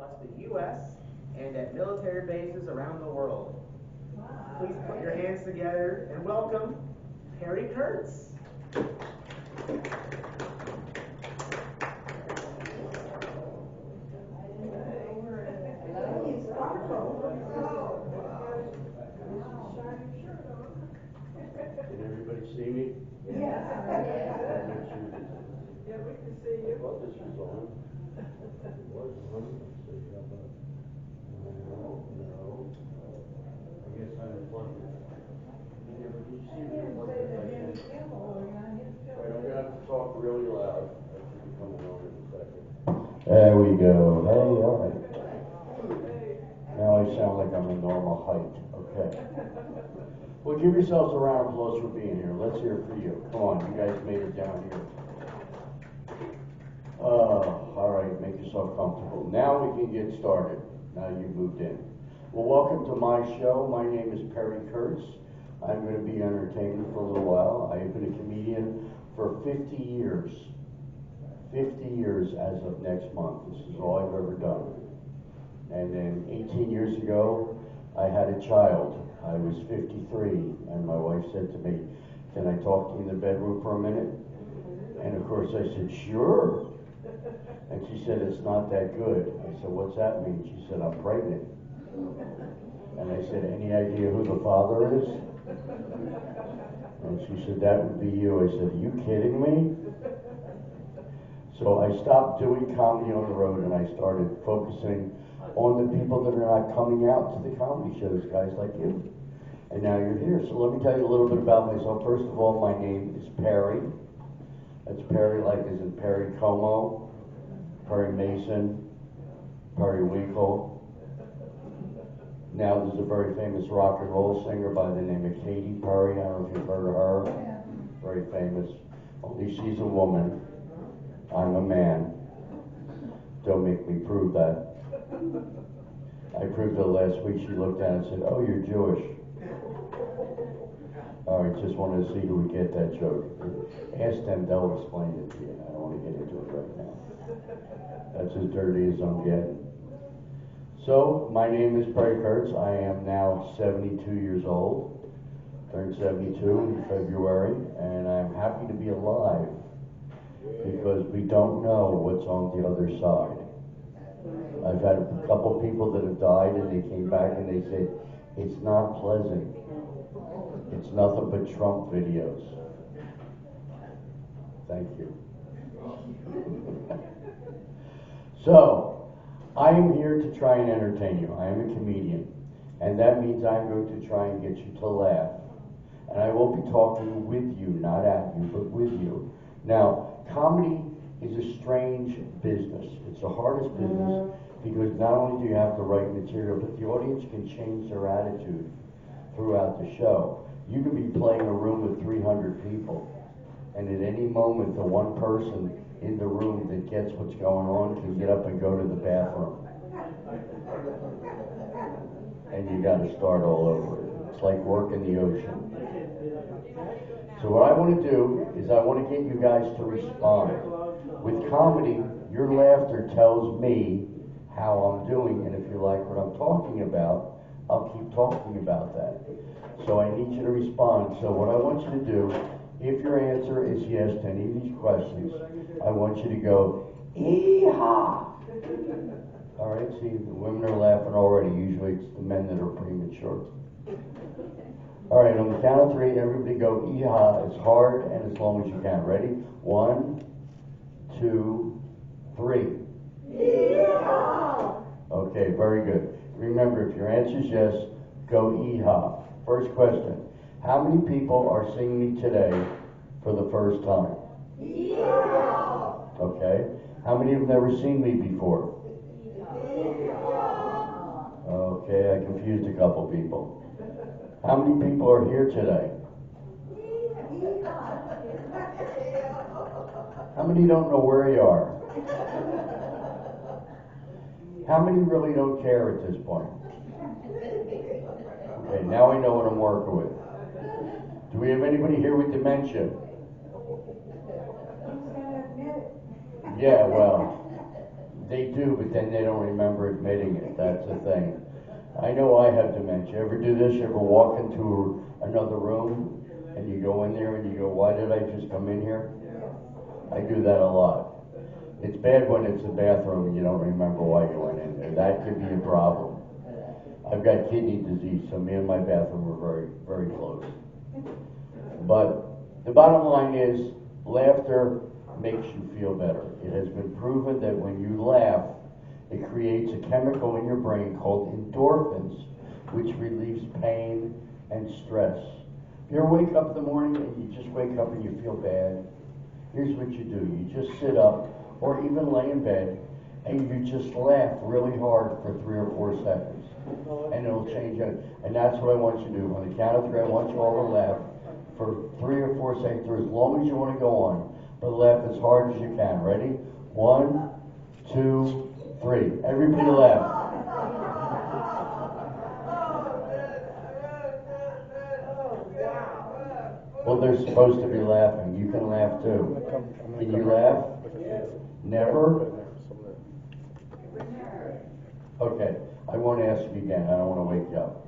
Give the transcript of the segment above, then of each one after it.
across the U.S. and at military bases around the world. Please put your hands together and welcome Perry Kurtz. Can everybody see me? Yes. Yeah, we can see you. I thought this was on. It was on. Let's see. How about? No. I guess I'm plugged in. Yeah, but did you see me? Wait, I'm gonna have to talk really loud. I should be coming on in a second. There we go. Hey, all right. Now I sound like I'm a normal height. Okay. Well, give yourselves a round of applause for being here. Let's hear it for you. Come on, you guys made it down here. All right, make yourself comfortable. Now we can get started. Now you've moved in. Well, welcome to my show. My name is Perry Kurtz. I'm going to be entertaining for a little while. I've been a comedian for 50 years. 50 years as of next month. This is all I've ever done. And then 18 years ago, I had a child. I was 53, and my wife said to me, "Can I talk to you in the bedroom for a minute?" And of course I said, "Sure." And she said, "It's not that good." I said, "What's that mean?" She said, "I'm pregnant." And I said, "Any idea who the father is?" And she said, "That would be you." I said, "Are you kidding me?" So I stopped doing comedy on the road, and I started focusing on the people that are not coming out to the comedy shows, guys like you. And now you're here. So let me tell you a little bit about myself. First of all, my name is Perry. That's Perry like as in Perry Como, Perry Mason, Perry Winkle. Now there's a very famous rock and roll singer by the name of Katy Perry. I don't know if you've heard of her. Very famous. Only she's a woman. I'm a man. Don't make me prove that. I proved it last week. She looked down and said, "Oh, you're Jewish." All right, just wanted to see who would get that joke. Ask them, they'll explain it to you. I don't want to get into it right now. That's as dirty as I'm getting. So, my name is Perry Kurtz. I am now 72 years old. Turned 72 in February, and I'm happy to be alive because we don't know what's on the other side. I've had a couple people that have died, and they came back and they said, "It's not pleasant. It's nothing but Trump videos." Thank you. So, I am here to try and entertain you. I am a comedian, and that means I'm going to try and get you to laugh. And I will be talking with you, not at you, but with you. Now, comedy is a strange business. It's the hardest business because not only do you have to write material, but the audience can change their attitude throughout the show. You can be playing a room with 300 people, and at any moment, the one person in the room that gets what's going on can get up and go to the bathroom. And you got to start all over. It's like working the ocean. So what I want to do is I want to get you guys to respond. With comedy, your laughter tells me how I'm doing, and if you like what I'm talking about, I'll keep talking about that. So I need you to respond. So what I want you to do, if your answer is yes to any of these questions, I want you to go, "Ee-haw!" All right, see, the women are laughing already. Usually it's the men that are premature. All right, on the count of three, everybody go "Ee-haw" as hard and as long as you can. Ready? 1, 2, 3. Yeehaw! Okay, very good. Remember, if your answer is yes, go "Ee-haw." First question. How many people are seeing me today for the first time? Yeehaw! Okay. How many have never seen me before? Yeehaw! Okay, I confused a couple people. How many people are here today? How many don't know where you are? How many really don't care at this point? Okay, now I know what I'm working with. Do we have anybody here with dementia? Yeah, well, They do, but then they don't remember admitting it. That's the thing. I know I have dementia. Ever do this? You ever walk into another room and you go in there and you go, why did I just come in here? I do that a lot. It's bad when it's a bathroom and you don't remember why you went in there. That could be a problem. I've got kidney disease, so me and my bathroom were very, very close. But the bottom line is, laughter makes you feel better. It has been proven that when you laugh, it creates a chemical in your brain called endorphins, which relieves pain and stress. If you ever wake up in the morning and you just wake up and you feel bad, here's what you do. You just sit up or even lay in bed and you just laugh really hard for 3 or 4 seconds. And it'll change it. And that's what I want you to do. On the count of 3, I want you all to laugh for 3 or 4 seconds, or as long as you want to go on. But laugh as hard as you can. Ready? 1, 2, 3. Everybody laugh. Well, they're supposed to be laughing. You can laugh too. Can you laugh? Never? Okay. I won't ask you again. I don't want to wake you up.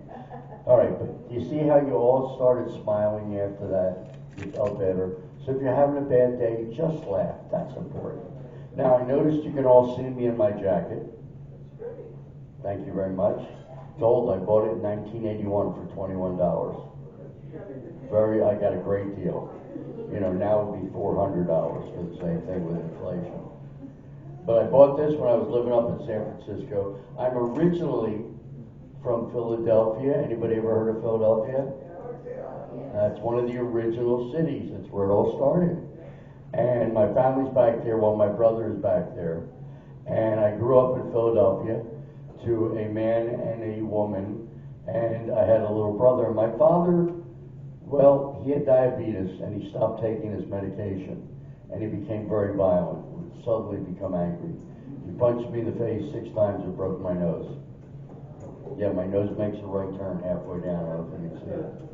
All right, but you see how you all started smiling after that? You felt better. So if you're having a bad day, just laugh. That's important. Now, I noticed you can all see me in my jacket. Thank you very much. It's old. I bought it in 1981 for $21. I got a great deal. You know, now it would be $400 for the same thing with inflation. But I bought this when I was living up in San Francisco. I'm originally from Philadelphia. Anybody ever heard of Philadelphia? That's one of the original cities. That's where it all started. And my family's back there. Well, my brother is back there. And I grew up in Philadelphia to a man and a woman. And I had a little brother. And my father, well, he had diabetes and he stopped taking his medication. And he became very violent. Would suddenly become angry. He punched me in the face 6 times and broke my nose. Yeah, my nose makes a right turn halfway down. I don't think you can see it.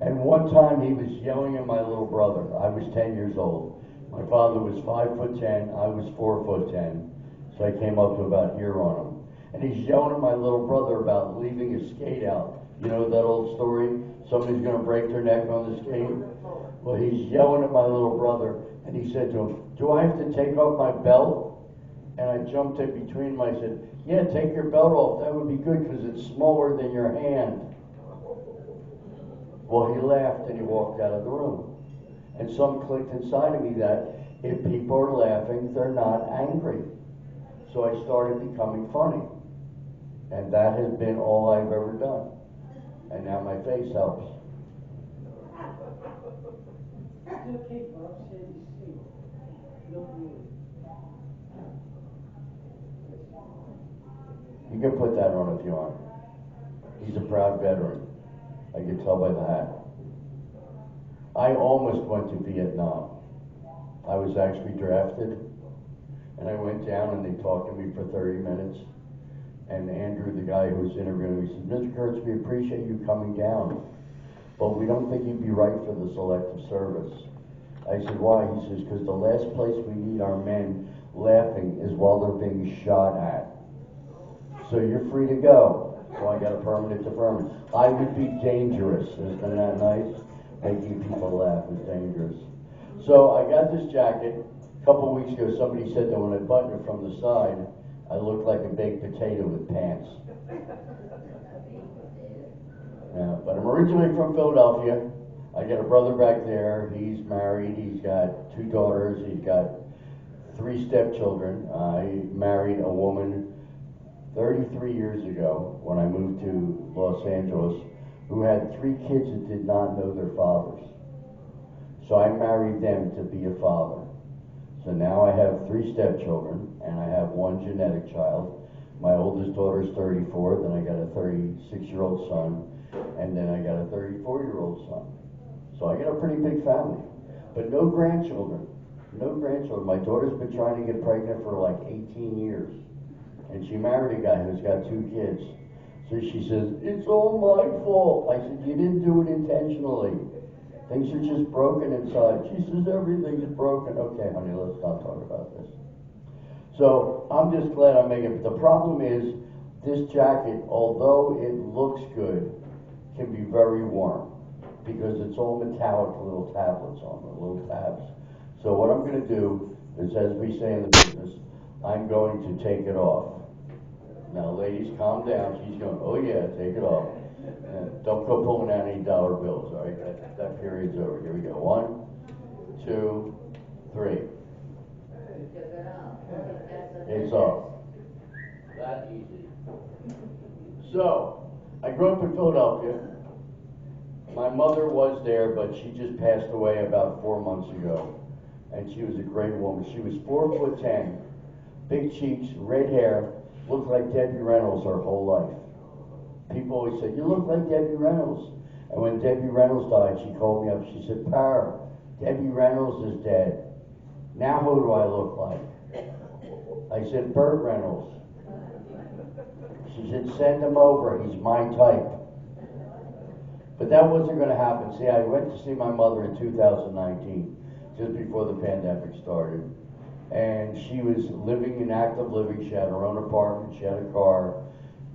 And one time he was yelling at my little brother. I was 10 years old. My father was 5'10", I was 4'10", so I came up to about here on him. And he's yelling at my little brother about leaving his skate out. You know that old story? Somebody's going to break their neck on the skate? Well, he's yelling at my little brother, and he said to him, do I have to take off my belt? And I jumped in between him. I said, yeah, take your belt off. That would be good because it's smaller than your hand. Well, he laughed and he walked out of the room. And something clicked inside of me that if people are laughing, they're not angry. So I started becoming funny. And that has been all I've ever done. And now my face helps. You can put that on if you want. He's a proud veteran. I can tell by the hat. I almost went to Vietnam. I was actually drafted, and I went down and they talked to me for 30 minutes. And Andrew, the guy who was interviewing me, said, Mr. Kurtz, we appreciate you coming down, but we don't think you'd be right for the selective service. I said, why? He says, because the last place we need our men laughing is while they're being shot at. So you're free to go. So I got a permanent deferment. I would be dangerous. Isn't that nice? Making people laugh is dangerous. So I got this jacket. A couple weeks ago, somebody said that when I buttoned it from the side, I looked like a baked potato with pants. Yeah, but I'm originally from Philadelphia. I got a brother back there. He's married. He's got 2 daughters. He's got 3 stepchildren. I married a woman 33 years ago when I moved to Los Angeles who had 3 kids that did not know their fathers. So I married them to be a father. So now I have 3 stepchildren and I have 1 genetic child. My oldest daughter is 34, then I got a 36-year-old son, and then I got a 34-year-old son. So I got a pretty big family, but no grandchildren. No grandchildren. My daughter's been trying to get pregnant for like 18 years. And she married a guy who's got 2 kids. So she says, it's all my fault. I said, you didn't do it intentionally. Things are just broken inside. She says, everything's broken. Okay, honey, let's not talk about this. So I'm just glad I make it. But the problem is, this jacket, although it looks good, can be very warm because it's all metallic little tablets on it, little tabs. So what I'm going to do is, as we say in the business, I'm going to take it off. Now, ladies, calm down. She's going, oh yeah, take it off. Don't go pulling out any dollar bills, all right? That period's over. Here we go. 1, 2, 3. It's off. That easy. So, I grew up in Philadelphia. My mother was there, but she just passed away about 4 months ago. And she was a great woman. She was 4'10", big cheeks, red hair, looked like Debbie Reynolds her whole life. People always said, you look like Debbie Reynolds. And when Debbie Reynolds died, she called me up. She said, Sparr, Debbie Reynolds is dead. Now who do I look like? I said, Burt Reynolds. She said, send him over. He's my type. But that wasn't going to happen. See, I went to see my mother in 2019, just before the pandemic started. And she was living in active living. She had her own apartment. She had a car.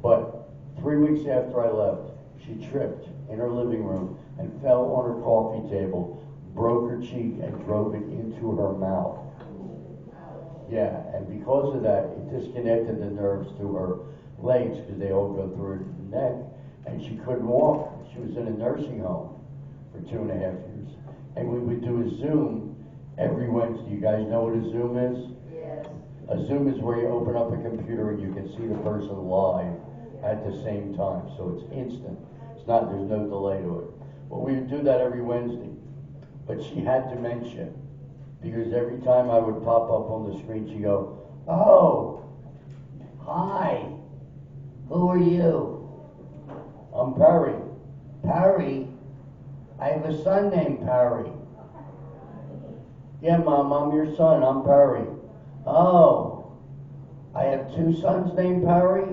But 3 weeks after I left, she tripped in her living room and fell on her coffee table, broke her cheek, and drove it into her mouth. Yeah, and because of that, it disconnected the nerves to her legs, because they all go through her neck, and she couldn't walk. She was in a nursing home for 2.5 years. And we would do a Zoom every Wednesday. You guys know what a Zoom is? Yes. A Zoom is where you open up a computer and you can see the person live at the same time. So it's instant. It's not, there's no delay to it. But we would do that every Wednesday. But she had dementia, because every time I would pop up on the screen, she'd go, oh, hi, who are you? I'm Perry. Perry? I have a son named Perry. Yeah, Mom, I'm your son. I'm Perry. Oh, I have 2 sons named Perry?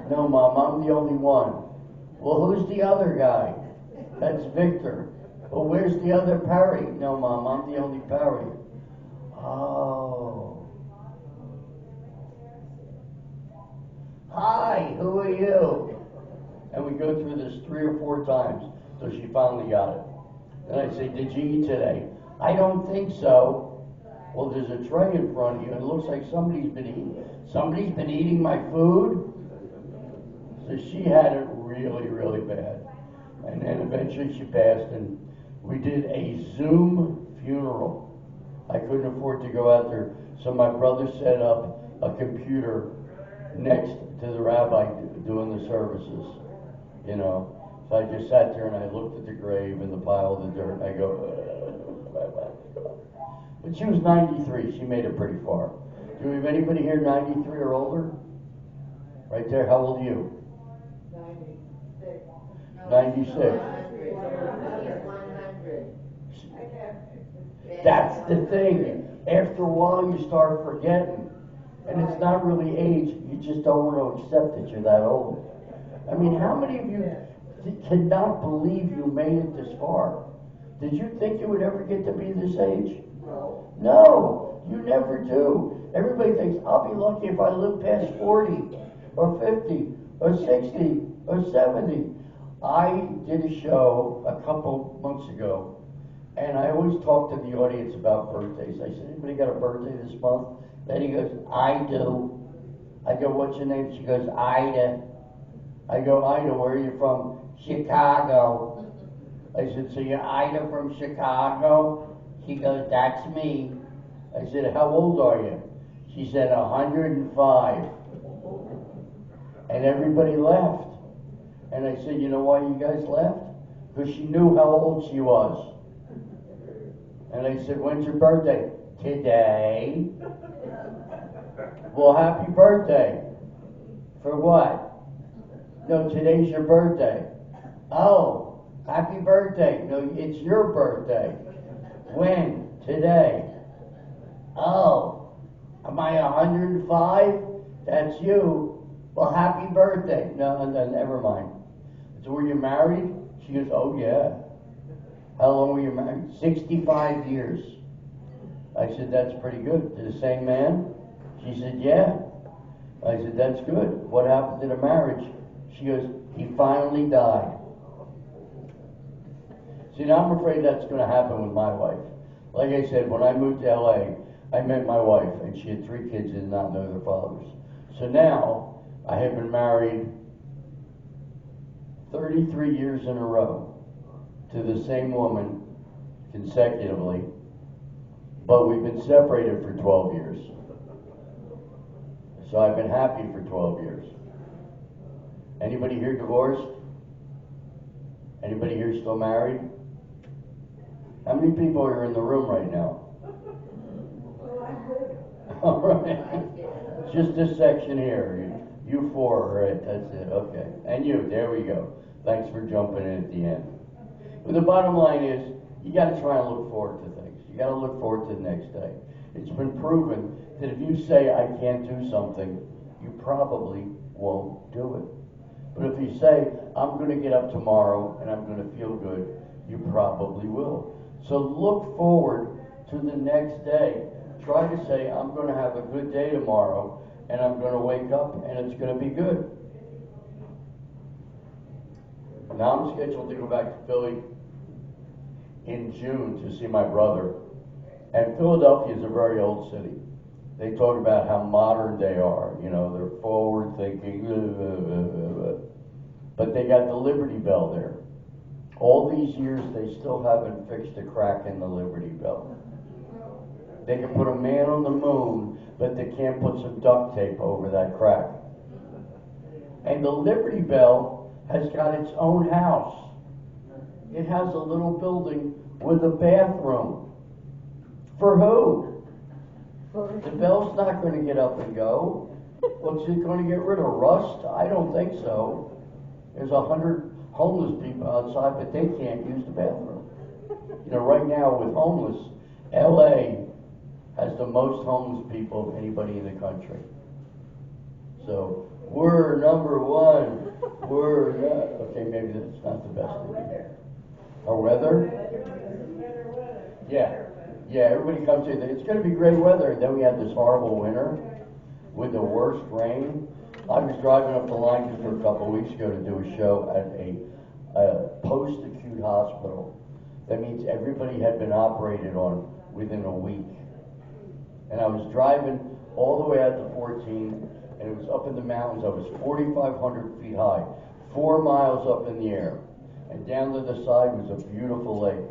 No, Mom, I'm the only one. Well, who's the other guy? That's Victor. Well, where's the other Perry? No, Mom, I'm the only Perry. Oh. Hi, who are you? And we go through this 3 or 4 times till she finally got it. And I say, did you eat today? I don't think so. Well, there's a tray in front of you, and it looks like somebody's been eating. Somebody's been eating my food? So she had it really, really bad. And then eventually she passed, and we did a Zoom funeral. I couldn't afford to go out there, so my brother set up a computer next to the rabbi doing the services, you know. So I just sat there and I looked at the grave and the pile of the dirt, and I go, but she was 93. She made it pretty far. Do we have anybody here 93 or older? Right there. How old are you? 96. 100. That's the thing. After a while, you start forgetting. And it's not really age. You just don't want to accept that you're that old. I mean, how many of you cannot believe you made it this far? Did you think you would ever get to be this age? No. No, you never do. Everybody thinks, I'll be lucky if I live past 40 or 50 or 60 or 70. I did a show a couple months ago, and I always talk to the audience about birthdays. I said, anybody got a birthday this month? Then he goes, I do. I go, what's your name? She goes, Ida. I go, Ida, where are you from? Chicago. I said, so you're Ida from Chicago? She goes, that's me. I said, how old are you? She said, 105. And everybody laughed. And I said, you know why you guys laughed? Because she knew how old she was. And I said, when's your birthday? Today. Well, happy birthday. For what? No, today's your birthday. Oh, happy birthday. No, it's your birthday. When? Today. Oh, am I 105? That's you. Well, happy birthday. No, never mind. So were you married? She goes, oh yeah. How long were you married? 65 years. I said, that's pretty good. To the same man? She said, yeah. I said, that's good. What happened to the marriage? She goes, he finally died. See, now I'm afraid that's going to happen with my wife. Like I said, when I moved to LA, I met my wife, and she had 3 kids and did not know their fathers. So now, I have been married 33 years in a row to the same woman consecutively, but we've been separated for 12 years. So I've been happy for 12 years. Anybody here divorced? Anybody here still married? How many people are in the room right now? All right. Just this section here. You 4, right? That's it. Okay. And you. There we go. Thanks for jumping in at the end. But the bottom line is, you got to try and look forward to things. You got to look forward to the next day. It's been proven that if you say, I can't do something, you probably won't do it. But if you say, I'm going to get up tomorrow and I'm going to feel good, you probably will. So look forward to the next day. Try to say, I'm going to have a good day tomorrow, and I'm going to wake up and it's going to be good. Now I'm scheduled to go back to Philly in June to see my brother. And Philadelphia is a very old city. They talk about how modern they are. You know, they're forward thinking. But they got the Liberty Bell there. All these years, they still haven't fixed a crack in the Liberty Bell. They can put a man on the moon, but they can't put some duct tape over that crack. And the Liberty Bell has got its own house. It has a little building with a bathroom. For who? The bell's not going to get up and go. What's it going to get rid of rust? I don't think so. There's 100 homeless people outside, but they can't use the bathroom. You know, right now with homeless, LA has the most homeless people of anybody in the country. So we're number 1. We're not, okay, maybe that's not the best thing. Our weather? Yeah, everybody comes in. It's going to be great weather, and then we had this horrible winter with the worst rain. I was driving up the line just for a couple of weeks ago to do a show at a post-acute hospital. That means everybody had been operated on within a week. And I was driving all the way out to 14, and it was up in the mountains. I was 4,500 feet high, 4 miles up in the air. And down to the side was a beautiful lake.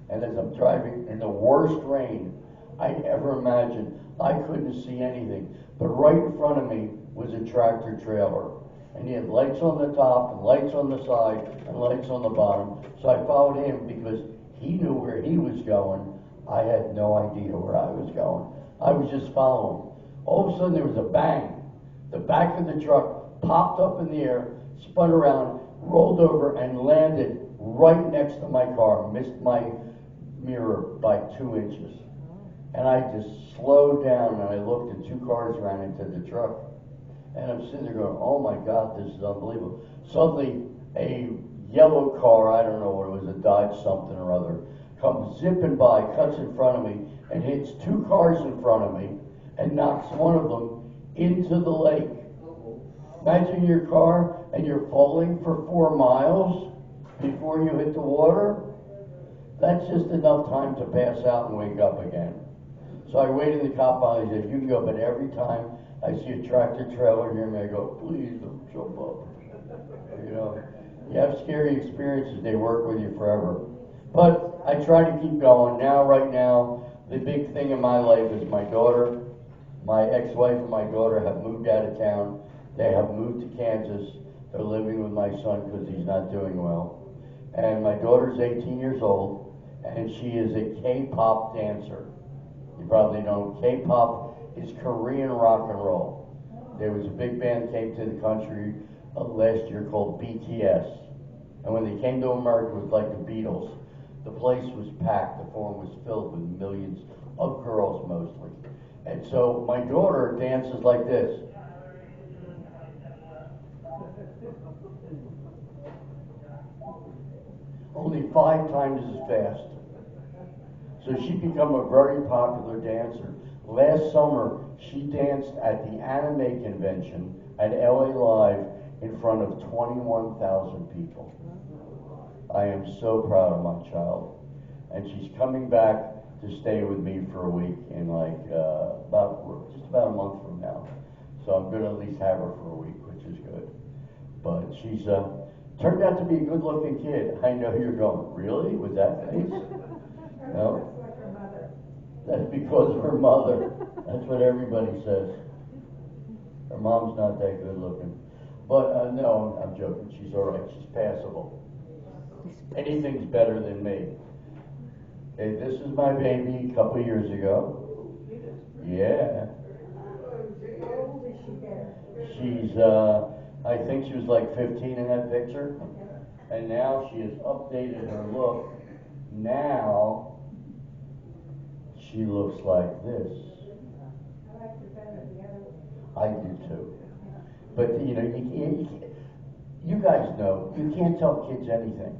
And as I'm driving in the worst rain I'd ever imagined, I couldn't see anything. But right in front of me was a tractor trailer. And he had lights on the top, and lights on the side, and lights on the bottom. So I followed him because he knew where he was going. I had no idea where I was going. I was just following. All of a sudden there was a bang. The back of the truck popped up in the air, spun around, rolled over, and landed right next to my car. Missed my mirror by 2 inches. And I just slowed down, and I looked, and 2 cars ran into the truck. And I'm sitting there going, oh my God, this is unbelievable. Suddenly, a yellow car, I don't know what it was, a Dodge something or other, comes zipping by, cuts in front of me, and hits 2 cars in front of me, and knocks one of them into the lake. Imagine your car, and you're falling for 4 miles before you hit the water. That's just enough time to pass out and wake up again. So I waited, and the cop finally said, you can go, but every time I see a tractor trailer near me, I go, please don't jump up. You know, you have scary experiences, they work with you forever. But I try to keep going. Right now, the big thing in my life is my daughter. My ex-wife and my daughter have moved out of town. They have moved to Kansas. They're living with my son because he's not doing well. And my daughter's 18 years old, and she is a K-pop dancer. You probably know K-pop is Korean rock and roll. There was a big band came to the country last year called BTS. And when they came to America, it was like the Beatles. The place was packed. The forum was filled with millions of girls mostly. And so my daughter dances like this. Only 5 times as fast. So she's become a very popular dancer. Last summer, she danced at the anime convention at LA Live in front of 21,000 people. I am so proud of my child. And she's coming back to stay with me for a week in like just about a month from now. So I'm going to at least have her for a week, which is good. But she's turned out to be a good-looking kid. I know you're going, really? With that face? No? That's because of her mother. That's what everybody says. Her mom's not that good-looking. But no, I'm joking. She's all right. She's passable. Anything's better than me. Hey, this is my baby a couple years ago. Yeah. How old is she there? She's, I think she was like 15 in that picture. And now she has updated her look. Now, she looks like this. I like her better than the other one. I do too. But, you know, you guys know, you can't tell kids anything.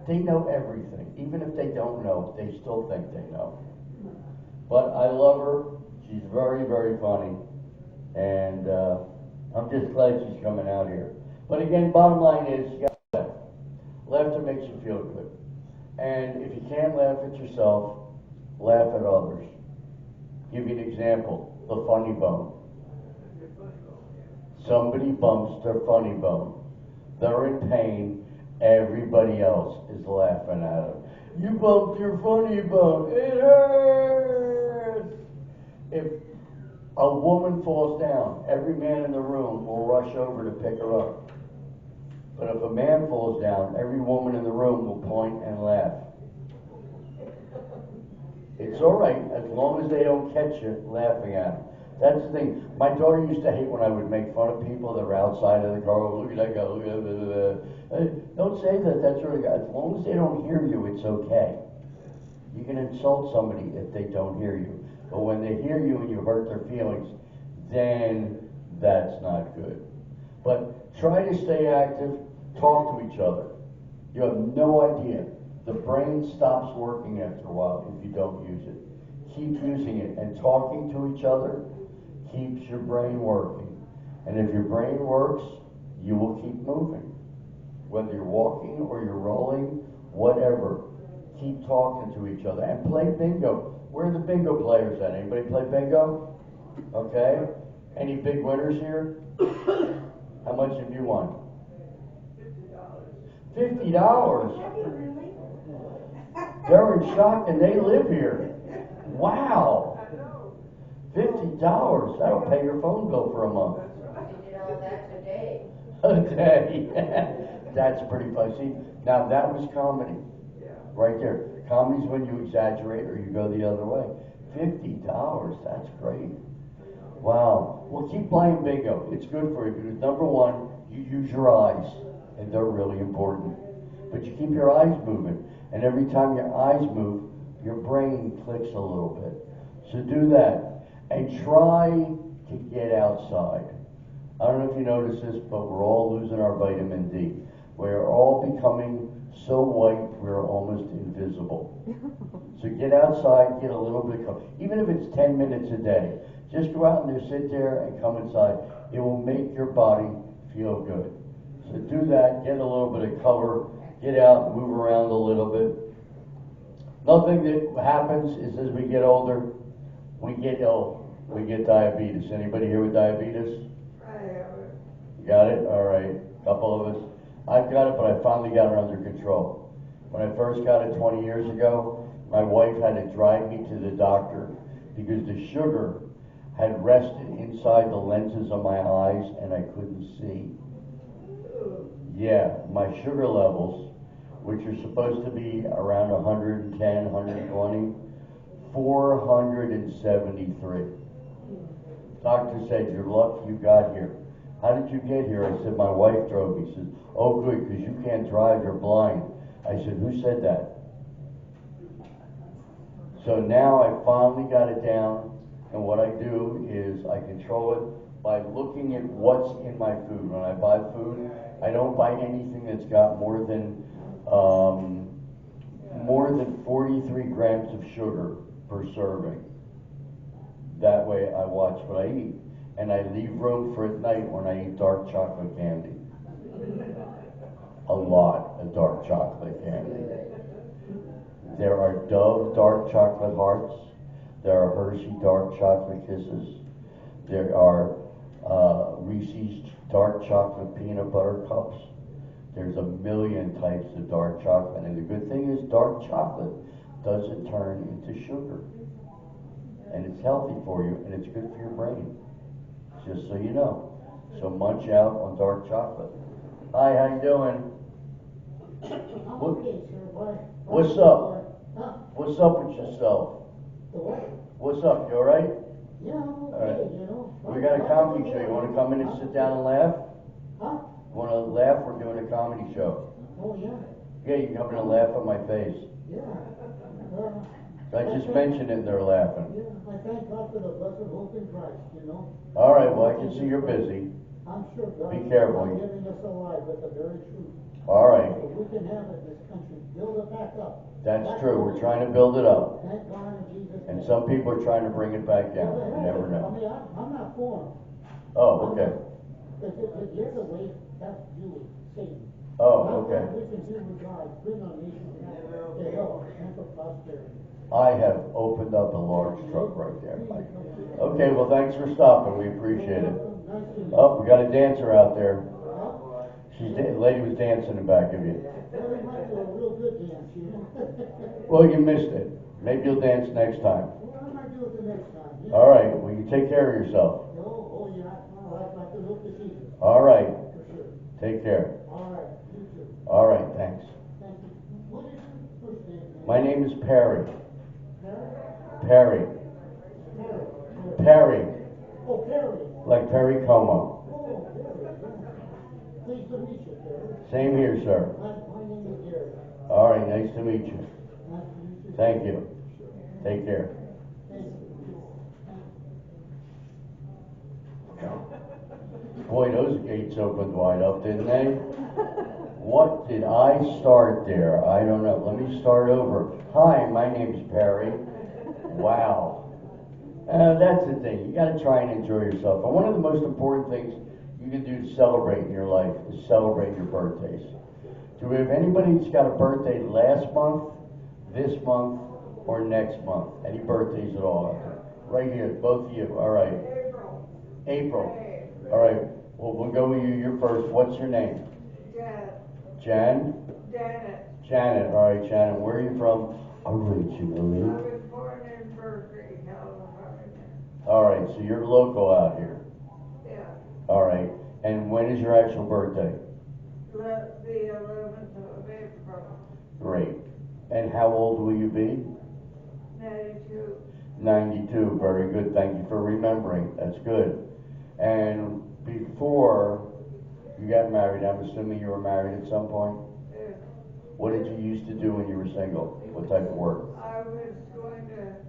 They know everything. Even if they don't know, they still think they know. But I love her. She's very, very funny. And I'm just glad she's coming out here. But again, bottom line is, you got to laugh. Laughter makes you feel good. And if you can't laugh at yourself, laugh at others. Give you an example, the funny bone. Somebody bumps their funny bone. They're in pain. Everybody else is laughing at them. You bumped your funny bone. It hurts. If a woman falls down, every man in the room will rush over to pick her up. But if a man falls down, every woman in the room will point and laugh. It's all right as long as they don't catch you laughing at them. That's the thing. My daughter used to hate when I would make fun of people that were outside of the car. Oh, look at that guy, look at that. Don't say that, that's really good. As long as they don't hear you, it's okay. You can insult somebody if they don't hear you. But when they hear you and you hurt their feelings, then that's not good. But try to stay active, talk to each other. You have no idea. The brain stops working after a while if you don't use it. Keep using it, and talking to each other keeps your brain working. And if your brain works, you will keep moving. Whether you're walking or you're rolling, whatever, keep talking to each other. And play bingo. Where are the bingo players at? Anybody play bingo? Okay. Any big winners here? How much have you won? $50. Really? They're in shock and they live here. Wow. $50. That'll pay your phone bill for a month. We did all that today. A day. That's pretty funny. See, now that was comedy. Right there. Comedy's when you exaggerate or you go the other way. $50. That's great. Wow. Well, keep playing bingo. It's good for you because number one, you use your eyes, and they're really important. But you keep your eyes moving, and every time your eyes move, your brain clicks a little bit. So do that, and try to get outside. I don't know if you notice this, but we're all losing our vitamin D. We're all becoming so white we're almost invisible. So get outside, get a little bit of color. Even if it's 10 minutes a day, just go out and just sit there and come inside. It will make your body feel good. So do that, get a little bit of color, get out, move around a little bit. Nothing that happens is as we get older, we get ill. We get diabetes. Anybody here with diabetes? You got it? All right. A couple of us. I've got it, but I finally got it under control. When I first got it 20 years ago, my wife had to drive me to the doctor because the sugar had rested inside the lenses of my eyes and I couldn't see. Yeah, my sugar levels, which are supposed to be around 110, 120, 473. Doctor said, "You're lucky you got here." "How did you get here?" I said, "My wife drove me." He said, "Oh, good, because you can't drive, you're blind." I said, "Who said that?" So now I finally got it down, and what I do is I control it by looking at what's in my food. When I buy food, I don't buy anything that's got more than more than 43 grams of sugar per serving. That way I watch what I eat. And I leave room for at night when I eat dark chocolate candy. A lot of dark chocolate candy. There are Dove dark chocolate hearts. There are Hershey dark chocolate kisses. There are Reese's dark chocolate peanut butter cups. There's a million types of dark chocolate. And the good thing is dark chocolate doesn't turn into sugar. And it's healthy for you and it's good for your brain. Just so you know. So munch out on dark chocolate. Hi, how you doing? What's up? What's up with yourself? What's up? You alright? Yeah, I'm All okay, right. you know. We got a comedy show. You want to come in and sit down and laugh? Huh? Want to laugh? We're doing a comedy show. Oh, yeah, Yeah, you can come in and laugh at my face. yeah. I just mentioned it and they're laughing. Yeah, I thank God for the blessed hope in Christ, you know. All right, well, I can see you're busy. I'm sure God Be is careful. giving us a life with the very truth. All right, So we can have it in this country, build it back up. that's true. We're trying to build it up. Thank God in Jesus' name. And some people are trying to bring it back down. You never I know. mean, I'm not for him. Oh, okay. The other way, that's Jewish, Satan. Oh, okay. We can do with God, bring our nation to health and for prosperity. I have opened up a large truck right there, Mike. Okay, well, thanks for stopping. We appreciate it. Nice to meet you. Oh, we got a dancer out there. Huh? The lady was dancing in back of you. Very much a real good dance, you know. Well, you missed it. Maybe you'll dance next time. Well, I might do it the next time. Yeah. All right, well, you take care of yourself. Oh, yeah. All right, I can hope to see you. All right, For sure. take care. All right, you too. All right, thanks. Thank you. What is your first name? My name is Perry. Perry? Perry. Perry. Perry. Oh, Perry. Like Perry Como. Oh, Perry, yeah. Pleased to meet you, Perry. Same here, sir. My name is Gary. All right, nice to meet you. Nice to meet you. Thank you. Take care. Thank you. Boy, those gates opened wide up, didn't they? What did I start there? I don't know. Let me start over. Hi, my name's Perry. Wow. That's the thing. You got to try and enjoy yourself. And one of the most important things you can do to celebrate in your life is celebrate your birthdays. Do we have anybody that's got a birthday last month, this month, or next month? Any birthdays at all? Right here, both of you. All right. April. All right. Well, we'll go with you. You're first. What's your name? Jan? Janet. All right, Janet. Where are you from originally? I was born in Berkeley, California. All right, so you're local out here. Yeah, All right. And when is your actual birthday? the 11th of April, Great. And how old will you be? 92. 92. Very good. Thank you for remembering. That's good. And before you got married, I'm assuming you were married at some point? Yeah. What did you used to do when you were single? What type of work? I was going to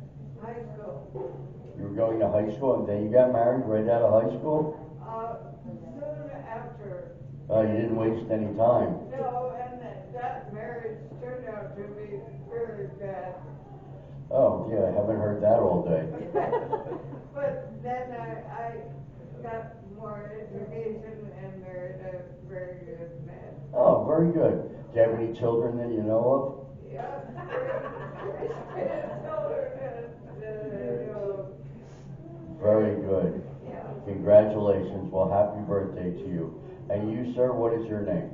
high school. You were going to high school and then you got married right out of high school? Soon after. You didn't waste any time. No, and that marriage turned out to be very bad. Oh, yeah, I haven't heard that all day. But then I got more education and married a very good man. Oh, very good. Do you have any children that you know Yeah. of? Very good. Yeah. Congratulations. Well, happy birthday to you. And you, sir, what is your name?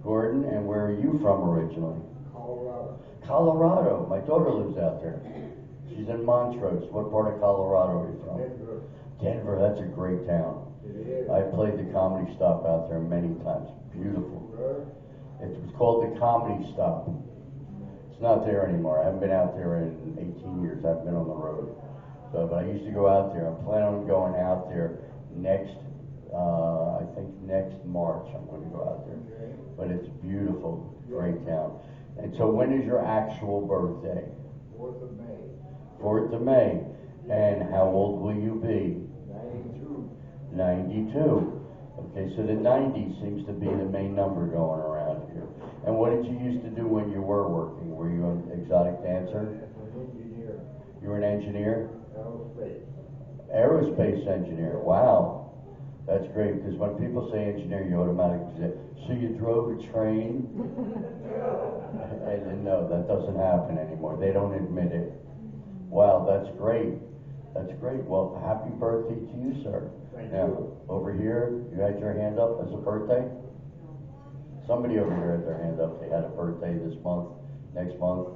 Gordon, and where are you from originally? Colorado. Colorado. My daughter lives out there. She's in Montrose. What part of Colorado are you from? Denver. Denver, that's a great town. It is. I played the Comedy Stop out there many times. Beautiful. It was called the Comedy Stop. It's not there anymore. I haven't been out there in 18 years. I've been on the road. So, but I used to go out there. I'm planning on going out there next, I think next March I'm going to go out there. Okay. But it's beautiful, great town. And so when is your actual birthday? 4th of May. 4th of May. And how old will you be? 92. 92. Okay, so the 90 seems to be the main number going around here. And what did you used to do when you were working? Were you an exotic dancer? An engineer, You were an engineer? aerospace. Aerospace engineer, wow. That's great, because when people say engineer, you automatically say, so you drove a train? And no, that doesn't happen anymore. They don't admit it. Wow, that's great. That's great. Well, happy birthday to you, sir. Thank Now, you. over here, you had your hand up as a birthday? Somebody over here had their hand up. They had a birthday this month, next month,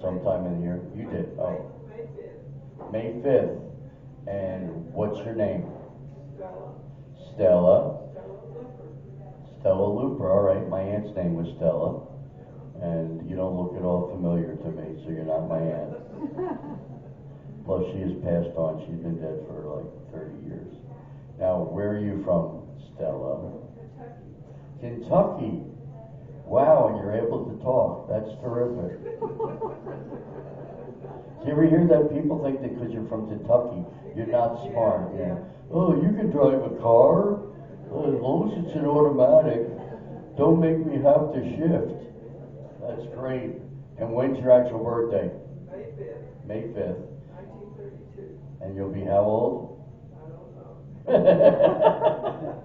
sometime in the year. You did? Oh. May 5th. And what's your name? Stella. Stella Looper. All right, my aunt's name was Stella. And you don't look at all familiar to me, so you're not my aunt. Plus, she has passed on. She's been dead for like 30 years. Now, where are you from, Stella? Kentucky. Wow, and you're able to talk. That's terrific. Do you ever hear that people think that because you're from Kentucky, you're not smart? Yeah. Oh, you can drive a car as long as it's an automatic. Don't make me have to shift. That's great. And when's your actual birthday? May 5th, May 5th. 1932. And you'll be how old? I don't know.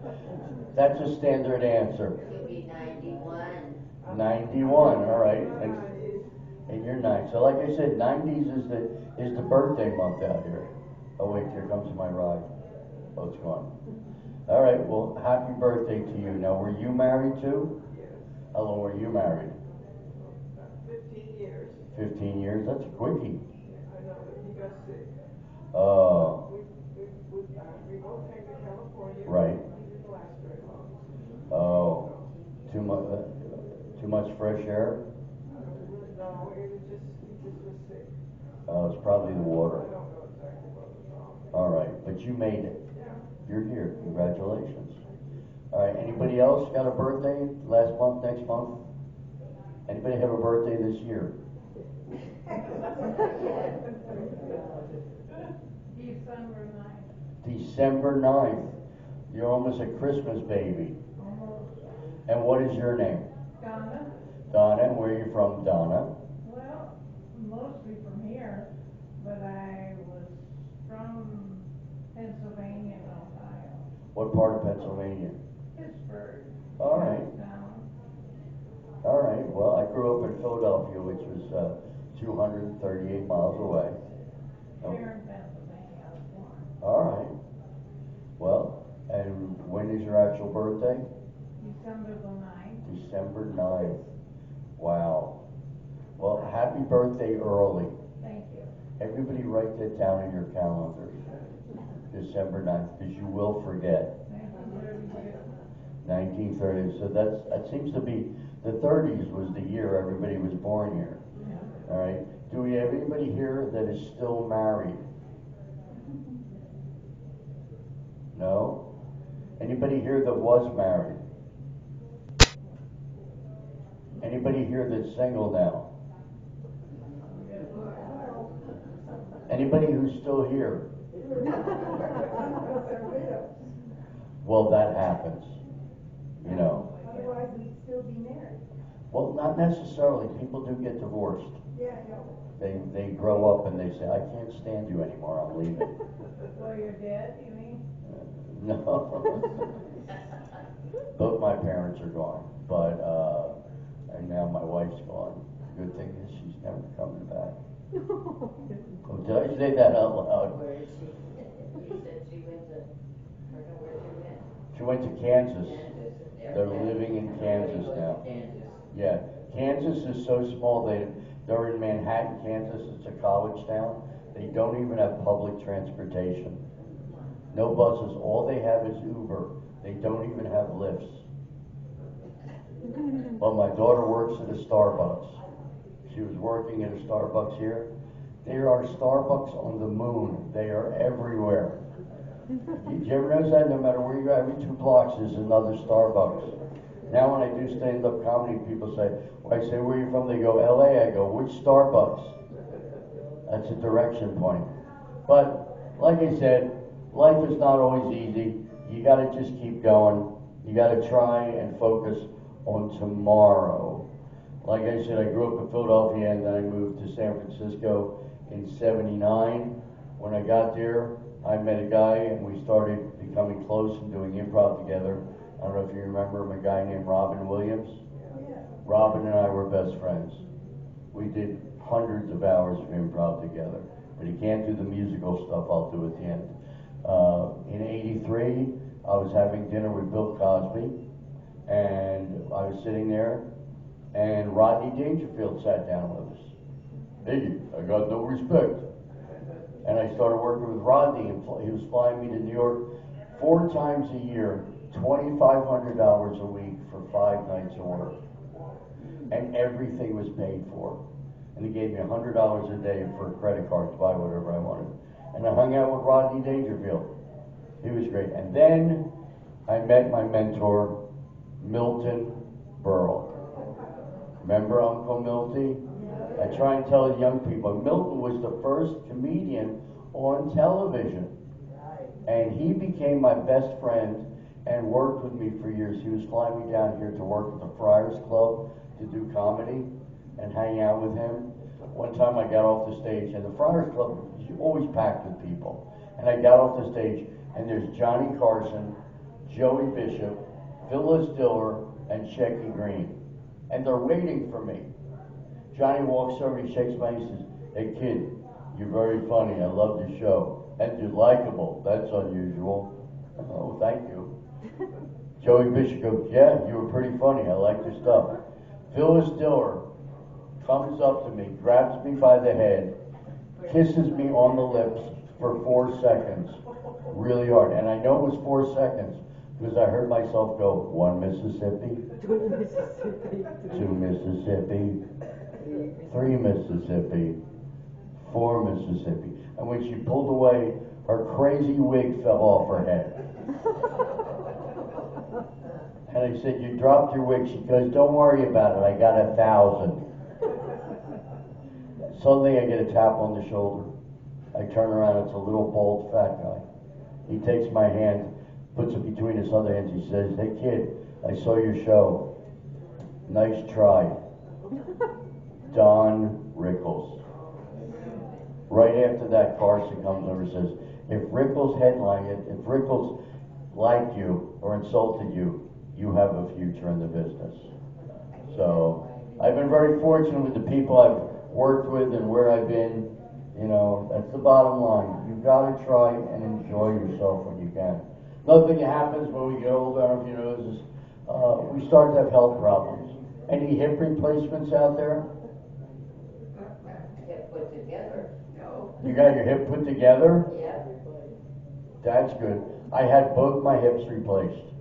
That's a standard answer. You'll be 91. 91, all right. And, 90s. and you're 9. So like I said, 90s is the birthday month out here. Oh wait, here comes my ride. Oh, it's gone. All right, well, happy birthday to you. Now, were you married too? Yes. How long were you married? 15 years. 15 years? That's a quickie. I know, but he got sick. Oh, We both came to California. Right. He didn't last very long. oh, too much fresh air? No, it was just, he just was sick. Oh, it's probably the I water. don't know exactly what was wrong. All right, but you made it. Yeah. You're here. Congratulations. All right, anybody else got a birthday last month, next month? Anybody have a birthday this year? December 9th. December 9th. You're almost a Christmas baby. And what is your name? Donna? Donna, and where are you from, Donna? Well, mostly from here, but I was from Pennsylvania and Ohio. What part of Pennsylvania? Pittsburgh. All right. Down. All right, well, I grew up in Philadelphia, which was 238 miles away. Here in Pennsylvania, I was born. All right. Well, and when is your actual birthday? December the 9th. December 9th. Wow. Well, happy birthday early. Thank you. Everybody write that down in your calendars. December 9th, because you will forget. 1930. So that seems to be, the 30s was the year everybody was born here. All right. Do we have anybody here that is still married? No? Anybody here that was married? Anybody here that's single now? Anybody who's still here? Well, that happens. You know. Otherwise, we'd still be married. Well, not necessarily. People do get divorced. Yeah, no. They grow up and they say, I can't stand you anymore, I'm leaving. Well, you're dead, you mean? No. Both my parents are gone, but, and now my wife's gone. Good thing is she's never coming back. Oh, did I say that out loud? Where is she? You said she went to, I don't know where she went. She went to Kansas. Kansas. They're living in Kansas now. Kansas. Yeah, Kansas is so small, they're in Manhattan, Kansas, it's a college town. They don't even have public transportation. No buses, all they have is Uber. They don't even have lifts. But my daughter works at a Starbucks. She was working at a Starbucks here. There are Starbucks on the moon. They are everywhere. Did you ever notice that? No matter where you go, every 2 blocks is another Starbucks. Now when I do stand-up comedy, people say, when I say, where are you from? They go, LA. I go, which Starbucks? That's a direction point. But, like I said, life is not always easy. You gotta just keep going. You gotta try and focus on tomorrow. Like I said, I grew up in Philadelphia and then I moved to San Francisco in '79. When I got there, I met a guy and we started becoming close and doing improv together. I don't know if you remember him, a guy named Robin Williams. Robin and I were best friends. We did hundreds of hours of improv together, but he can't do the musical stuff I'll do at the end. In '83, I was having dinner with Bill Cosby, and I was sitting there, and Rodney Dangerfield sat down with us. Hey, I got no respect. And I started working with Rodney, and he was flying me to New York 4 times a year, $2,500 a week for 5 nights of work. And everything was paid for. And he gave me $100 a day for a credit card to buy whatever I wanted. And I hung out with Rodney Dangerfield. He was great. And then I met my mentor, Milton Berle. Remember Uncle Milty? I try and tell young people, Milton was the first comedian on television. And he became my best friend and worked with me for years. He was flying me down here to work at the Friars Club to do comedy and hang out with him. One time I got off the stage, and the Friars Club is always packed with people. And I got off the stage, and there's Johnny Carson, Joey Bishop, Phyllis Diller, and Shecky Green. And they're waiting for me. Johnny walks over, he shakes my hand, he says, "Hey kid, you're very funny, I love your show. And you're likable, that's unusual." "Oh, thank you." Joey Bishop goes, "Yeah, you were pretty funny, I like your stuff." Phyllis Diller comes up to me, grabs me by the head, kisses me on the lips for 4 seconds, really hard. And I know it was 4 seconds because I heard myself go, 1 Mississippi, 2 Mississippi, 3 Mississippi, 4 Mississippi. And when she pulled away, her crazy wig fell off her head. And I said, "You dropped your wig." She goes, "Don't worry about it, I got 1,000. Suddenly I get a tap on the shoulder. I turn around, it's a little bald fat guy. He takes my hand, puts it between his other hands, he says, "Hey kid, I saw your show. Nice try. Don Rickles." Right after that, Carson comes over and says, if Rickles headlined it, if Rickles liked you or insulted you, you have a future in the business. So I've been very fortunate with the people I've worked with and where I've been. You know, that's the bottom line. You've got to try and enjoy yourself when you can. Another thing that happens when we get older, I don't know if you know, is we start to have health problems. Any hip replacements out there? Get put together. No. You got your hip put together? Yeah. That's good. I had both my hips replaced.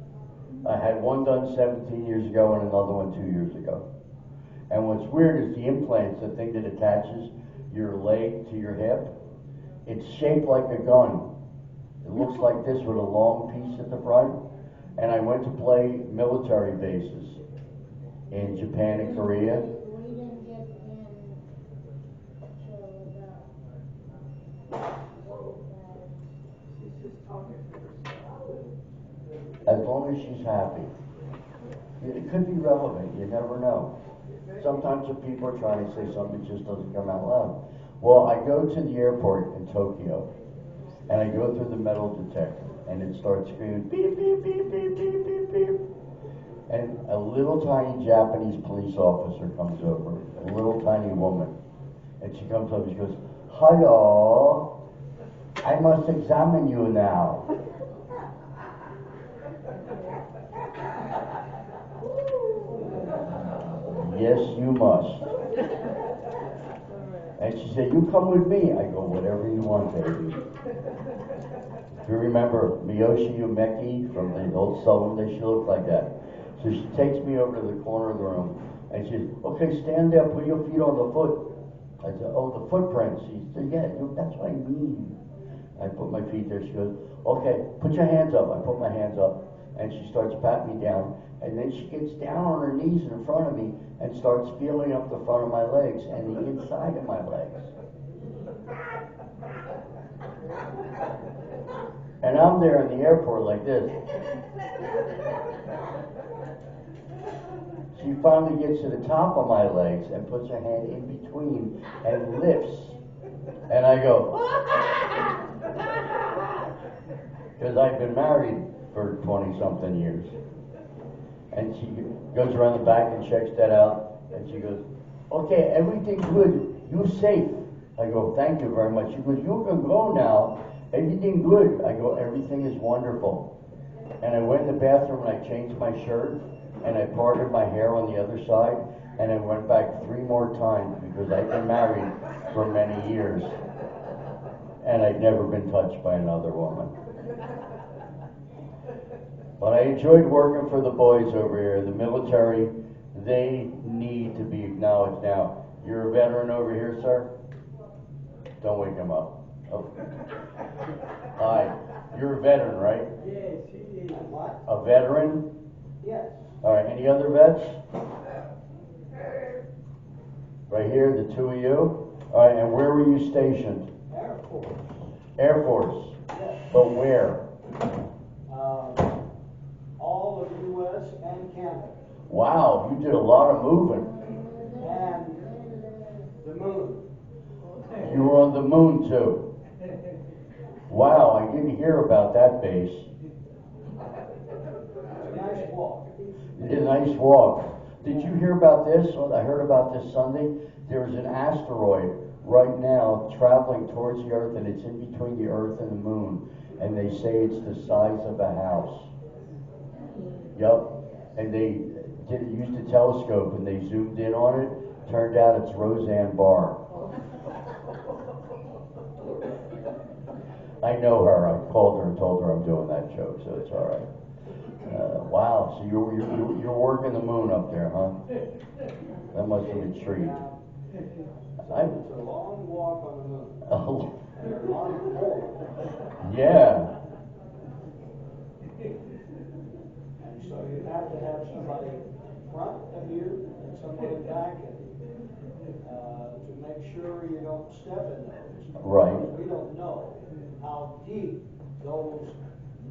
I had one done 17 years ago and another one 2 years ago. And what's weird is the implants, the thing that attaches your leg to your hip, it's shaped like a gun. It looks like this with a long piece at the front. And I went to play military bases in Japan and Korea. We didn't get in She's just talking to herself. As long as she's happy. It could be relevant, you never know. Sometimes when people are trying to say something, it just doesn't come out loud. Well, I go to the airport in Tokyo, and I go through the metal detector, and it starts screaming, beep, beep, beep, beep, beep, beep, beep. And a little tiny Japanese police officer comes over, a little tiny woman. And she comes over, she goes, "Hello, I must examine you now." "Yes, you must." And she said, "You come with me." I go, "Whatever you want, baby." If you remember Miyoshi Umeki from the old Sullivan, they should look like that. So she takes me over to the corner of the room, and she says, "Okay, stand there, put your feet on the foot." I said, "Oh, the footprints." She said, "Yeah, that's what I mean." I put my feet there. She goes, "Okay, put your hands up." I put my hands up, and she starts patting me down, and then she gets down on her knees in front of me and starts feeling up the front of my legs and the inside of my legs. And I'm there in the airport like this. She finally gets to the top of my legs and puts her hand in between and lifts. And I go, because I've been married for 20-something years. And she goes around the back and checks that out. And she goes, okay, everything good. You safe. I go, thank you very much. She goes, you can go now. Everything good. I go, everything is wonderful. And I went in the bathroom and I changed my shirt and I parted my hair on the other side and I went back 3 more times because I've been married for many years and I'd never been touched by another woman. But I enjoyed working for the boys over here. The military, they need to be acknowledged. Now, you're a veteran over here, sir? Don't wake him up. Oh. Hi. You're a veteran, right? Yes, he is. What? A veteran? Yes. All right. Any other vets? Right here, the 2 of you? All right. And where were you stationed? Air Force. Air Force. Yes. But where? All of U.S. and Canada. Wow. You did a lot of moving. And the moon. You were on the moon, too. Wow. I didn't hear about that base. It's a nice walk. You did a nice walk. Did you hear about this? Well, I heard about this Sunday. There's an asteroid right now traveling towards the Earth, and it's in between the Earth and the Moon. And they say it's the size of a house. Yep. And they used a telescope, and they zoomed in on it. Turned out it's Roseanne Barr. I know her. I called her and told her I'm doing that joke, so it's all right. Wow, so you're working the moon up there, huh? That must have been treat. It's a long walk on the moon. Oh, And a long hole. yeah. And so you have to have somebody in front of you and somebody back of you to make sure you don't step in those. Right. We don't know how deep those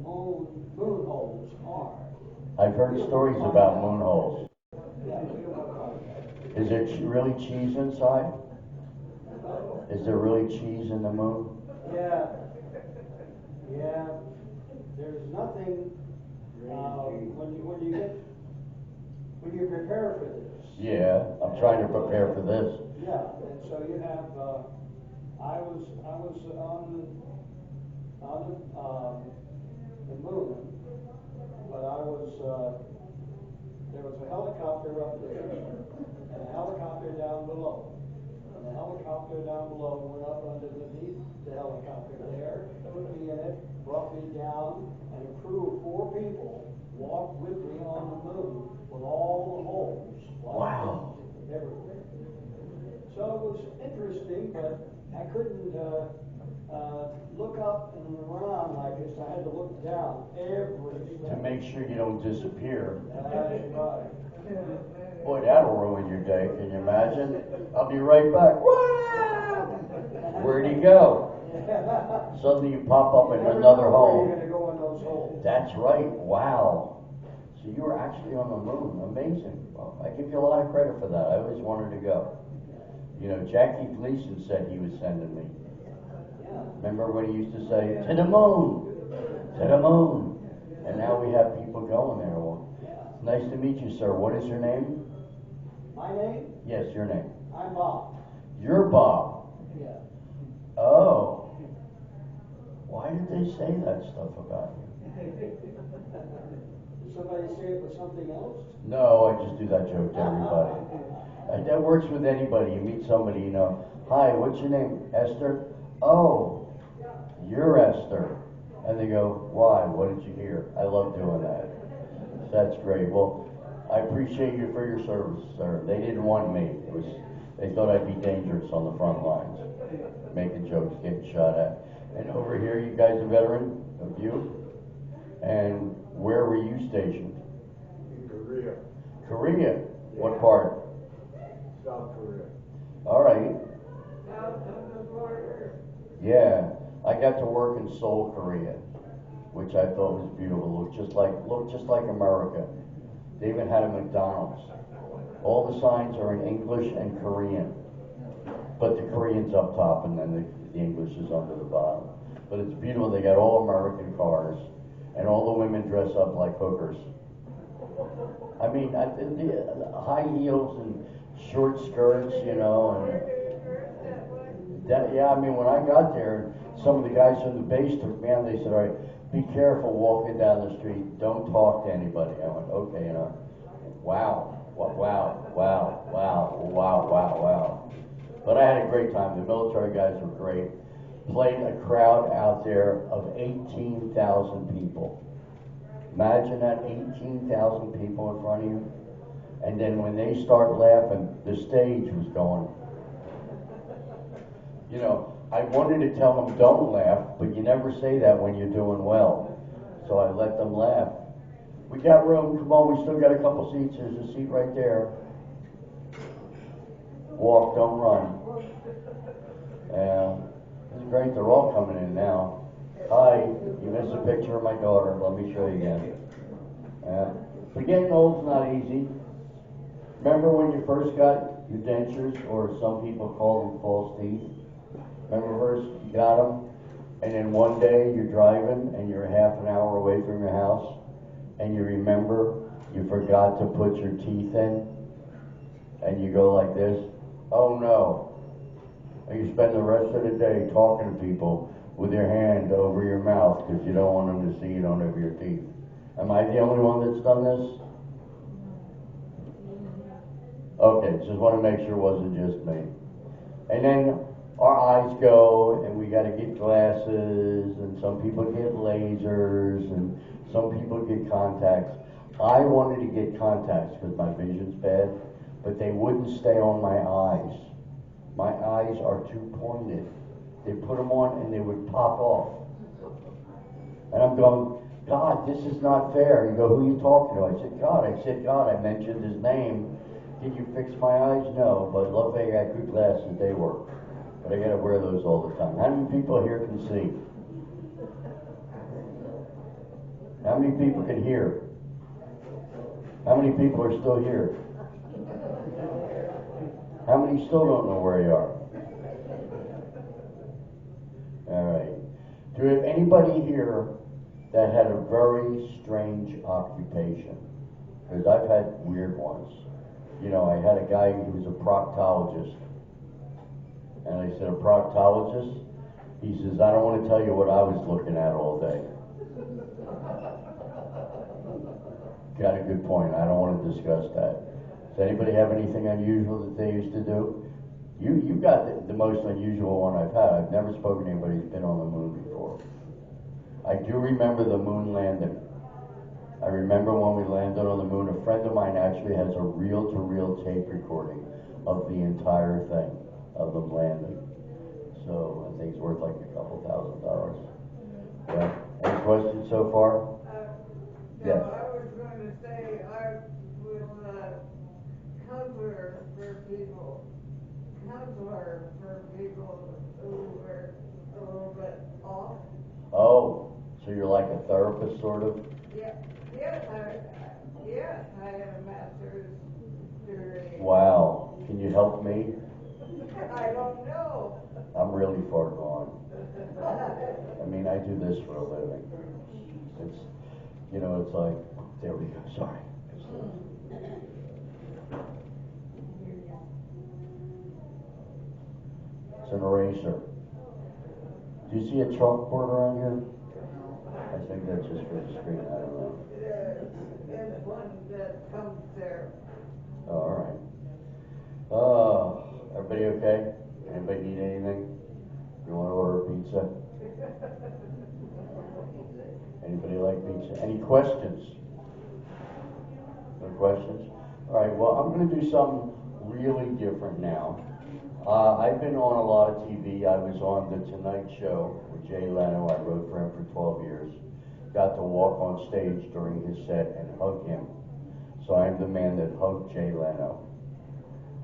moon holes are. I've heard stories about moon holes. Yeah, we don't know. Is there really cheese inside? Is there really cheese in the moon? Yeah. Yeah. There's nothing when you prepare for this. Yeah, I'm trying to prepare for this. Yeah, and so you have. I was on the moon, but there was a helicopter up there and a helicopter down below. And the helicopter down below went up underneath the helicopter there, put me in it, brought me down, and a crew of 4 people walked with me on the moon with all the holes. Wow. Everywhere. So it was interesting, but I couldn't look up and around like this. I had to look down every To step. make sure you don't disappear. That's right. Boy, that'll ruin your day. Can you imagine? I'll be right back. Where'd he go? Suddenly you pop up in You never another know where hole. you're going to go in those holes. That's right. Wow. So you were actually on the moon. Amazing. Well, I give you a lot of credit for that. I always wanted to go. You know, Jackie Gleason said he was sending me. Yeah. Remember when he used to say, to the moon, to the moon. And now we have people going there. Well, Yeah. nice to meet you, sir. What is your name? My name? Yes, your name. I'm Bob. You're Bob. Yeah. Oh. Why did they say that stuff about you? Did somebody say it was something else? No, I just do that joke to everybody. That works with anybody. You meet somebody, you know, hi, what's your name? Esther? Oh, you're Esther. And they go, why? What did you hear? I love doing that. That's great. Well, I appreciate you for your service, sir. They didn't want me. They thought I'd be dangerous on the front lines, making jokes, getting shot at. And over here, you guys a veteran of you? And where were you stationed? In Korea. Korea. What part? South Korea. All right. South of the border. Yeah. I got to work in Seoul, Korea. which I thought was beautiful. Looked just like America. They even had a McDonald's. All the signs are in English and Korean, but the Korean's up top and then the English is under the bottom. But it's beautiful. They got all American cars, and all the women dress up like hookers. I mean, the high heels and short skirts, you know, and yeah. I mean, when I got there, some of the guys from the base took me out. They said, "All right, be careful walking down the street. Don't talk to anybody." I went, "Okay," you know. Wow. But I had a great time. The military guys were great. Played a crowd out there of 18,000 people. Imagine that, 18,000 people in front of you. And then when they start laughing, the stage was going. You know, I wanted to tell them don't laugh, but you never say that when you're doing well. So I let them laugh. We got room, come on, we still got a couple seats, there's a seat right there. Walk, don't run. It's great, they're all coming in now. Hi, you missed a picture of my daughter, let me show you again. But getting old's not easy. Remember when you first got your dentures, or some people call them false teeth? Remember first you got them, and then one day you're driving and you're half an hour away from your house, and you remember you forgot to put your teeth in, and you go like this, oh no. And you spend the rest of the day talking to people with your hand over your mouth because you don't want them to see you don't have your teeth. Am I the only one that's done this? Okay, just want to make sure it wasn't just me. And then our eyes go, and we got to get glasses, and some people get lasers, and some people get contacts. I wanted to get contacts because my vision's bad, but they wouldn't stay on my eyes. My eyes are too pointed. They put them on and they would pop off. And I'm going, God, this is not fair. You go, who are you talking to? I said, God. I mentioned his name. Did you fix my eyes? No, but luckily I got good glasses. They work. But I got to wear those all the time. How many people here can see? How many people can hear? How many people are still here? How many still don't know where you are? All right. Do we have anybody here that had a very strange occupation? Because I've had weird ones. You know, I had a guy who was a proctologist. And I said, a proctologist? He says, I don't want to tell you what I was looking at all day. Got a good point. I don't want to discuss that. Does anybody have anything unusual that they used to do? You got the most unusual one I've had. I've never spoken to anybody who's been on the moon before. I do remember the moon landing. I remember when we landed on the moon. A friend of mine actually has a reel-to-reel tape recording of the entire thing, of them landing. So I think it's worth like a couple $1,000. Yeah. Any questions so far? No, Yes. I was going to say, I was a counselor for people who were a little bit off. Oh, so you're like a therapist, sort of? Yes, I had a master's degree. Wow. Can you help me? I don't know. I'm really far gone. I mean, I do this for a living. It's, you know, it's like, there we go, sorry. It's an eraser. Do you see a chalkboard around here? I think that's just for the screen, I don't know. There's one that comes there. Oh, all right. Everybody okay? Anybody need anything? You want to order a pizza? Anybody like pizza? Any questions? No questions? All right, well, I'm going to do something really different now. I've been on a lot of TV. I was on The Tonight Show with Jay Leno. I wrote for him for 12 years. Got to walk on stage during his set and hug him. So I'm the man that hugged Jay Leno.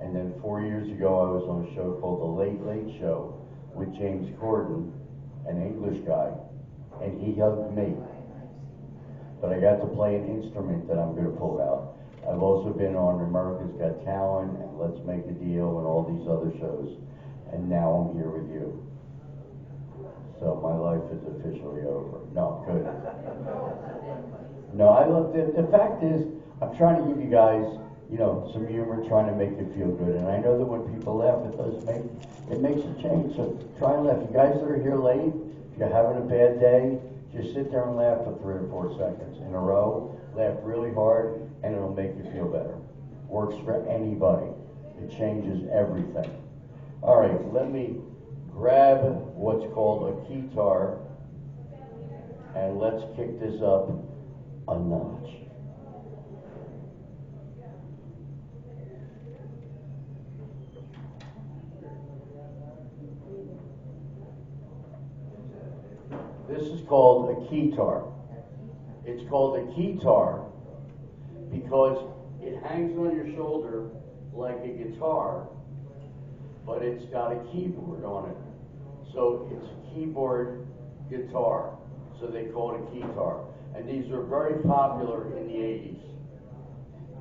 And then 4 years ago, I was on a show called The Late Late Show with James Corden, an English guy, and he hugged me. but I got to play an instrument that I'm going to pull out. I've also been on America's Got Talent and Let's Make a Deal and all these other shows, and now I'm here with you. So my life is officially over. No, good. No, I love the fact is, I'm trying to give you guys, you know, some humor, trying to make you feel good. And I know that when people laugh, it makes a change. So try and laugh. You guys that are here late, if you're having a bad day, just sit there and laugh for 3 or 4 seconds in a row. Laugh really hard, and it'll make you feel better. Works for anybody. It changes everything. All right, let me grab what's called a keytar, and let's kick this up a notch. This is called a keytar. It's called a keytar because it hangs on your shoulder like a guitar, but it's got a keyboard on it. So it's a keyboard guitar. So they call it a keytar. And these were very popular in the 80s.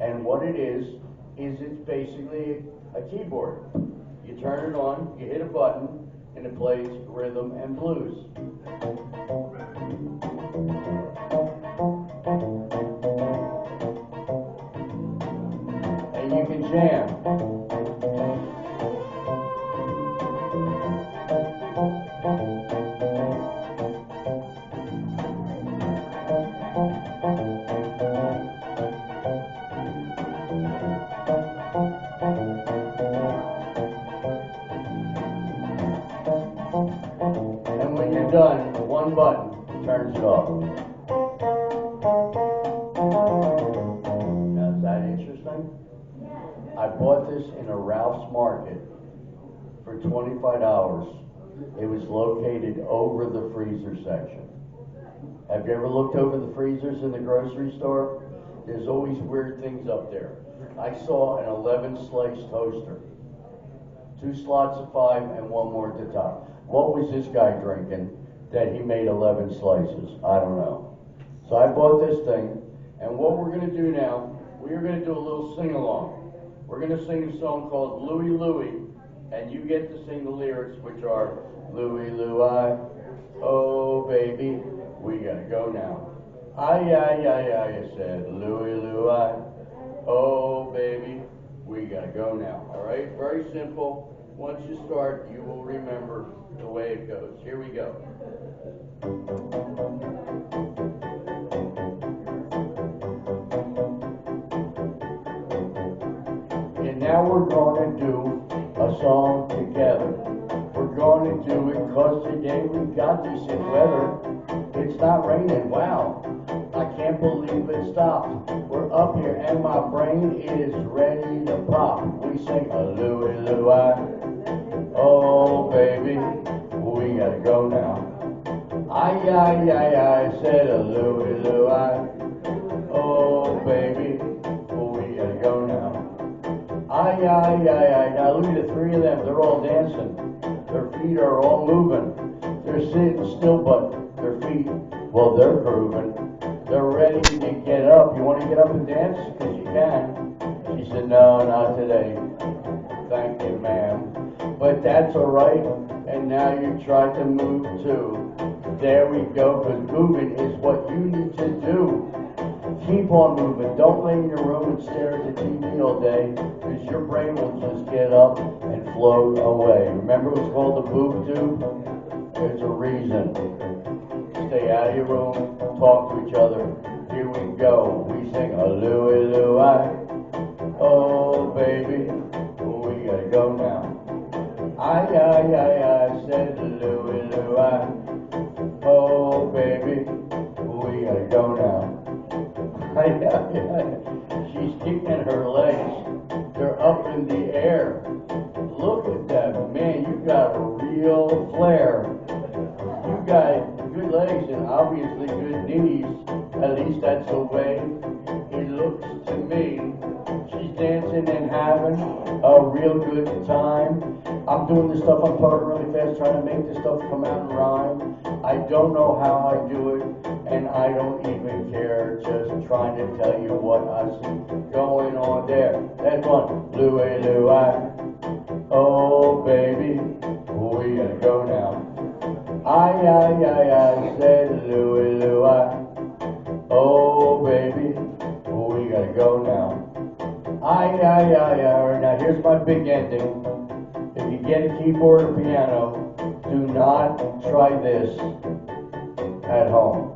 And what it is it's basically a keyboard. You turn it on, you hit a button, and it plays rhythm and blues. And you can jam. And when you're done, one button turns it off. Now, is that interesting? I bought this in a Ralph's Market for $25. It was located over the freezer section. Have you ever looked over the freezers in the grocery store? There's always weird things up there. I saw an 11-slice toaster. 2 slots of 5 and 1 more at the top. What was this guy drinking that he made 11 slices? I don't know. So I bought this thing, and what we're going to do now, we are going to do a little sing-along. We're going to sing a song called Louie Louie, and you get to sing the lyrics, which are Louie Louie, oh baby, we gotta go now. Ay, ay, ay, ay, I said, Louie Louie, oh baby, we gotta go now. All right, very simple. Once you start, you will remember the way it goes. Here we go. And now we're going to do a song together. We're going to do it because today we got decent weather. It's not raining, wow. I can't believe it stopped. We're up here and my brain is ready to pop. We sing a Louie Louie, oh baby, we gotta go now. Ay, ay, ay, I said a Louie Louie, oh baby, we gotta go now. Ay, ay, ay, ay, now look at the 3 of them, they're all dancing. Their feet are all moving. They're sitting still, but their feet, well, they're grooving. They're ready to get up. You want to get up and dance? Because you can. She said, no, not today. Thank you, ma'am. But that's all right. And now you try to move too. There we go, because moving is what you need to do. Keep on moving. Don't lay in your room and stare at the TV all day, because your brain will just get up and float away. Remember it was called the boob tube? There's a reason. Stay out of your room, talk to each other. Here we go. We sing a Louie Louie, oh baby, we gotta go now. Ay, ay, ay, I said Louie Louie, oh baby, we gotta go now. She's kicking her legs. They're up in the air. Look at that, man, you got a real flair. You got good legs and obviously good knees. At least that's the way it looks to me. She's dancing and having a real good time. I'm doing this stuff, I'm talking really fast, trying to make this stuff come out and rhyme. I don't know how I do it, and I don't even care, just trying to tell you what I see going on there. That's one, Louie, Louie. Oh, baby, we gotta go now. I said Louie, Louie. Oh, baby, we gotta go now. Now here's my big ending. If you get a keyboard or piano, do not try this at home.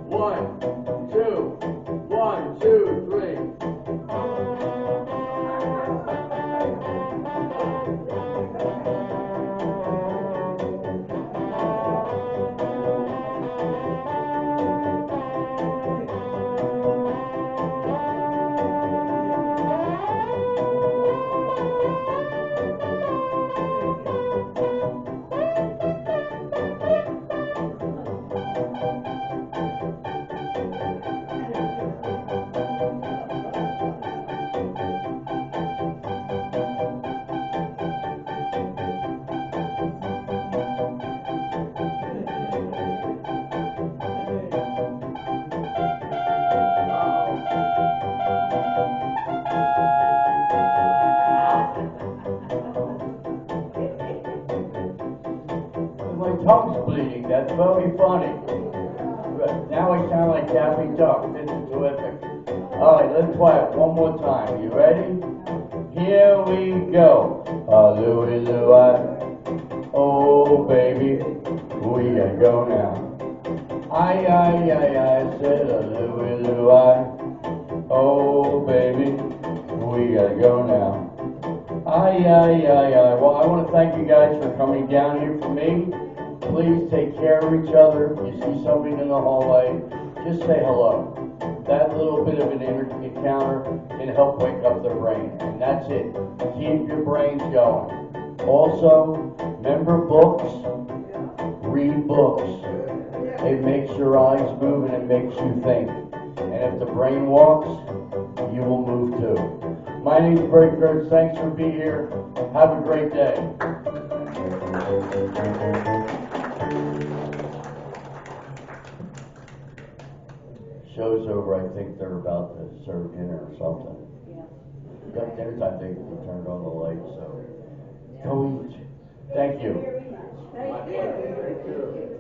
1, 2, 1, 2, 3. My tongue's bleeding, that's very funny. Now I sound like Daffy Duck, this is terrific. Alright, let's try it one more time, you ready? Here we go. Louie, Louie, oh baby, we gotta go now. I said Louie, Louie, oh baby, we gotta go now. Well, I want to thank you guys for coming down here for me. Please take care of each other. If you see somebody in the hallway, just say hello. That little bit of an encounter can help wake up their brain. And that's it. Keep your brains going. Also, remember books? Read books. It makes your eyes move and it makes you think. And if the brain walks, you will move too. My name's Kurtz. Thanks for being here. Have a great day. Show's over. I think they're about to serve dinner or something. Yeah. Got dinner time. They turned on the lights, so go eat. Thank you. Thank you.